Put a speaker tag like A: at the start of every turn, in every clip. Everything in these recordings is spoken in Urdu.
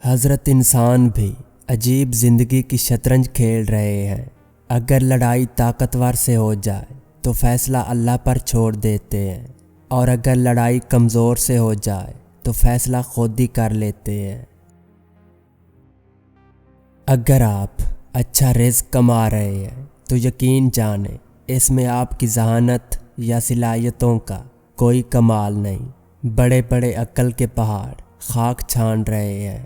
A: حضرت انسان بھی عجیب زندگی کی شطرنج کھیل رہے ہیں۔ اگر لڑائی طاقتور سے ہو جائے تو فیصلہ اللہ پر چھوڑ دیتے ہیں، اور اگر لڑائی کمزور سے ہو جائے تو فیصلہ خود ہی کر لیتے ہیں۔ اگر آپ اچھا رزق کما رہے ہیں تو یقین جانیں اس میں آپ کی ذہانت یا صلاحیتوں کا کوئی کمال نہیں۔ بڑے بڑے عقل کے پہاڑ خاک چھان رہے ہیں۔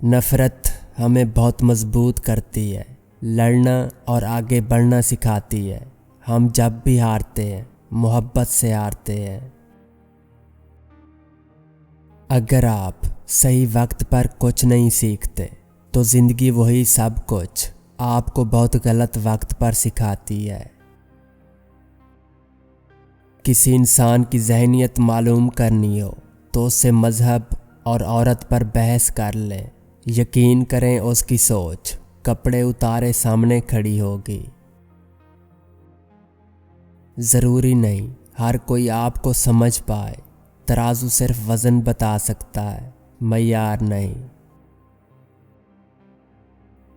A: نفرت ہمیں بہت مضبوط کرتی ہے، لڑنا اور آگے بڑھنا سکھاتی ہے۔ ہم جب بھی ہارتے ہیں محبت سے ہارتے ہیں۔ اگر آپ صحیح وقت پر کچھ نہیں سیکھتے تو زندگی وہی سب کچھ آپ کو بہت غلط وقت پر سکھاتی ہے۔ کسی انسان کی ذہنیت معلوم کرنی ہو تو اس سے مذہب اور عورت پر بحث کر لیں۔ یقین کریں اس کی سوچ کپڑے اتارے سامنے کھڑی ہوگی۔ ضروری نہیں ہر کوئی آپ کو سمجھ پائے۔ ترازو صرف وزن بتا سکتا ہے، معیار نہیں۔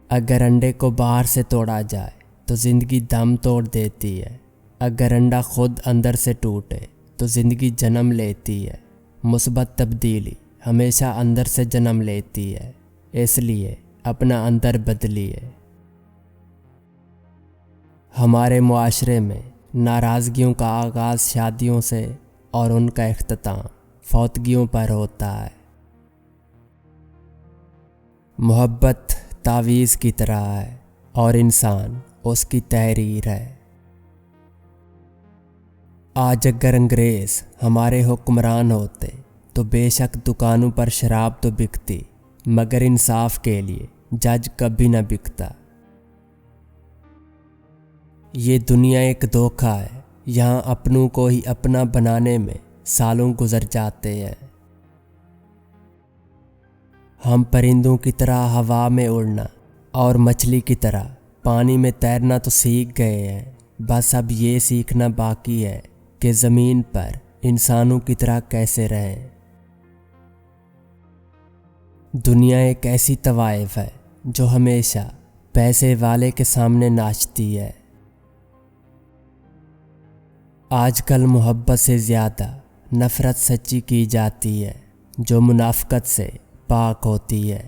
A: اگر انڈے کو باہر سے توڑا جائے تو زندگی دم توڑ دیتی ہے۔ اگر انڈا خود اندر سے ٹوٹے تو زندگی جنم لیتی ہے۔ مثبت تبدیلی ہمیشہ اندر سے جنم لیتی ہے، اس لیے اپنا اندر بدلیے۔ ہمارے معاشرے میں ناراضگیوں کا آغاز شادیوں سے اور ان کا اختتام فوتگیوں پر ہوتا ہے۔ محبت تعویذ کی طرح ہے اور انسان اس کی تحریر ہے۔ آج اگر انگریز ہمارے حکمران ہوتے تو بے شک دکانوں پر شراب تو بکتی، مگر انصاف کے لیے جج کبھی نہ بکتا۔ یہ دنیا ایک دھوکہ ہے، یہاں اپنوں کو ہی اپنا بنانے میں سالوں گزر جاتے ہیں۔ ہم پرندوں کی طرح ہوا میں اڑنا اور مچھلی کی طرح پانی میں تیرنا تو سیکھ گئے ہیں، بس اب یہ سیکھنا باقی ہے کہ زمین پر انسانوں کی طرح کیسے رہیں۔ دنیا ایک ایسی طوائف ہے جو ہمیشہ پیسے والے کے سامنے ناچتی ہے۔ آج کل محبت سے زیادہ نفرت سچی کی جاتی ہے جو منافقت سے پاک ہوتی ہے۔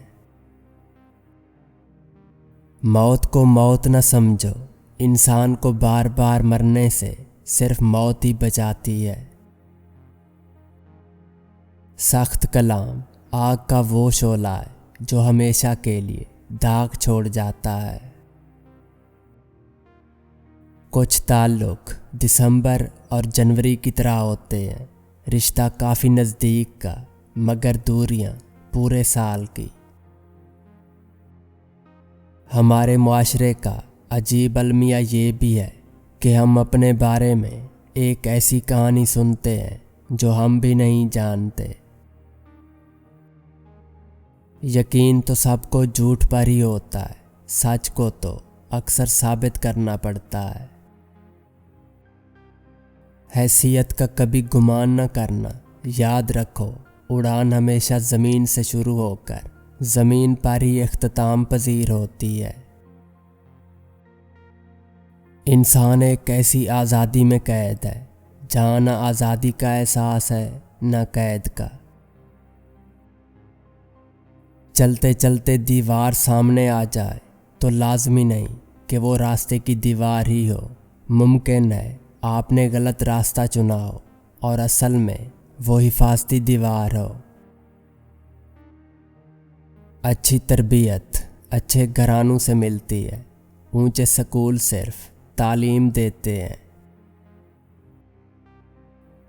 A: موت کو موت نہ سمجھو، انسان کو بار بار مرنے سے صرف موت ہی بچاتی ہے۔ سخت کلام آگ کا وہ شعلہ ہے جو ہمیشہ کے لیے داغ چھوڑ جاتا ہے۔ کچھ تعلق دسمبر اور جنوری کی طرح ہوتے ہیں، رشتہ کافی نزدیک کا مگر دوریاں پورے سال کی۔ ہمارے معاشرے کا عجیب المیہ یہ بھی ہے کہ ہم اپنے بارے میں ایک ایسی کہانی سنتے ہیں جو ہم بھی نہیں جانتے۔ یقین تو سب کو جھوٹ پر ہی ہوتا ہے، سچ کو تو اکثر ثابت کرنا پڑتا ہے۔ حیثیت کا کبھی گمان نہ کرنا، یاد رکھو اڑان ہمیشہ زمین سے شروع ہو کر زمین پر ہی اختتام پذیر ہوتی ہے۔ انسان ایک ایسی آزادی میں قید ہے جہاں نہ آزادی کا احساس ہے نہ قید کا۔ چلتے چلتے دیوار سامنے آ جائے تو لازمی نہیں کہ وہ راستے کی دیوار ہی ہو، ممکن ہے آپ نے غلط راستہ چنا ہو اور اصل میں وہ حفاظتی دیوار ہو۔ اچھی تربیت اچھے گھرانوں سے ملتی ہے، اونچے سکول صرف تعلیم دیتے ہیں۔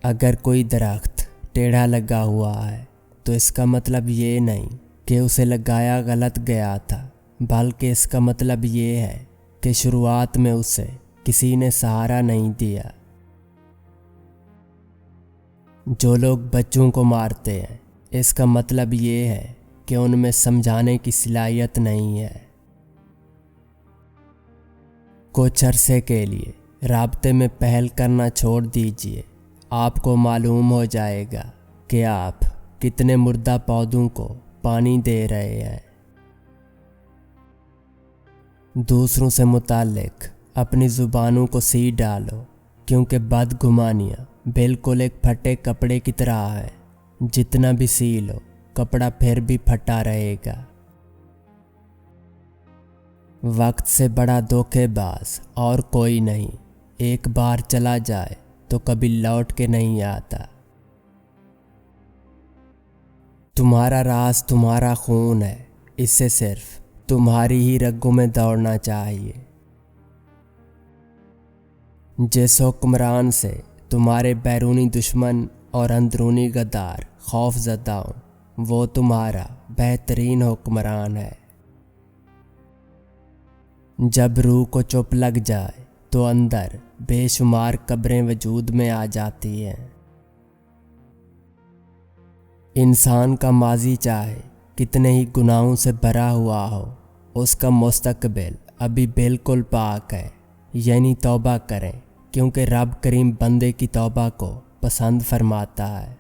A: اگر کوئی درخت ٹیڑھا لگا ہوا ہے تو اس کا مطلب یہ نہیں کہ اسے لگایا غلط گیا تھا، بلکہ اس کا مطلب یہ ہے کہ شروعات میں اسے کسی نے سہارا نہیں دیا۔ جو لوگ بچوں کو مارتے ہیں اس کا مطلب یہ ہے کہ ان میں سمجھانے کی صلاحیت نہیں ہے۔ کچھ عرصے کے لیے رابطے میں پہل کرنا چھوڑ دیجئے، آپ کو معلوم ہو جائے گا کہ آپ کتنے مردہ پودوں کو پانی دے رہے ہیں۔ دوسروں سے متعلق اپنی زبانوں کو سی ڈالو، کیونکہ بدگمانیاں بالکل ایک پھٹے کپڑے کی طرح ہے، جتنا بھی سی لو کپڑا پھر بھی پھٹا رہے گا۔ وقت سے بڑا دھوکے باز اور کوئی نہیں، ایک بار چلا جائے تو کبھی لوٹ کے نہیں آتا۔ تمہارا راز تمہارا خون ہے، اسے صرف تمہاری ہی رگوں میں دوڑنا چاہیے۔ جس حکمران سے تمہارے بیرونی دشمن اور اندرونی غدار خوف زدہ ہوں، وہ تمہارا بہترین حکمران ہے۔ جب روح کو چپ لگ جائے تو اندر بے شمار قبریں وجود میں آ جاتی ہیں۔ انسان کا ماضی چاہے کتنے ہی گناہوں سے بھرا ہوا ہو، اس کا مستقبل ابھی بالکل پاک ہے، یعنی توبہ کریں، کیونکہ رب کریم بندے کی توبہ کو پسند فرماتا ہے۔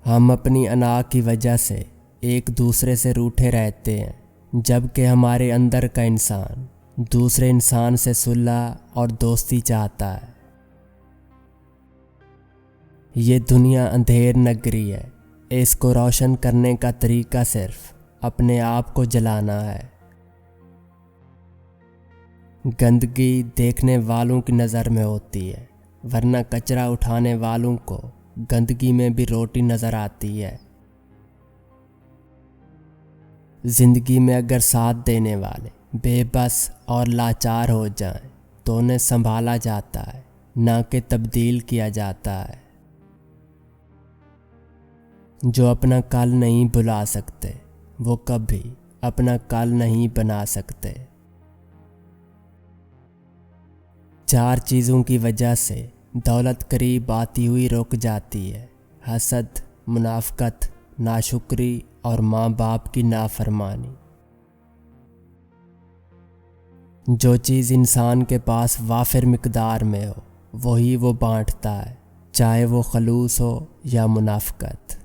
A: ہم اپنی انا کی وجہ سے ایک دوسرے سے روٹھے رہتے ہیں، جبکہ ہمارے اندر کا انسان دوسرے انسان سے صلح اور دوستی چاہتا ہے۔ یہ دنیا اندھیر نگری ہے، اس کو روشن کرنے کا طریقہ صرف اپنے آپ کو جلانا ہے۔ گندگی دیکھنے والوں کی نظر میں ہوتی ہے، ورنہ کچرا اٹھانے والوں کو گندگی میں بھی روٹی نظر آتی ہے۔ زندگی میں اگر ساتھ دینے والے بے بس اور لاچار ہو جائیں تو انہیں سنبھالا جاتا ہے، نہ کہ تبدیل کیا جاتا ہے۔ جو اپنا کل نہیں بھلا سکتے، وہ کبھی اپنا کل نہیں بنا سکتے۔ 4 چیزوں کی وجہ سے دولت قریب آتی ہوئی رک جاتی ہے: حسد، منافقت، ناشکری اور ماں باپ کی نافرمانی۔ جو چیز انسان کے پاس وافر مقدار میں ہو، وہی وہ بانٹتا ہے، چاہے وہ خلوص ہو یا منافقت۔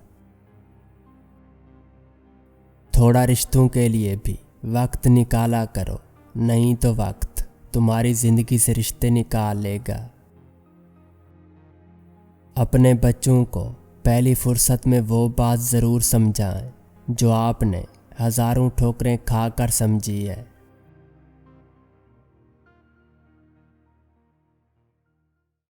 A: تھوڑا رشتوں کے لیے بھی وقت نکالا کرو، نہیں تو وقت تمہاری زندگی سے رشتے نکال لے گا۔ اپنے بچوں کو پہلی فرصت میں وہ بات ضرور سمجھائیں جو آپ نے ہزاروں ٹھوکریں کھا کر سمجھی ہے۔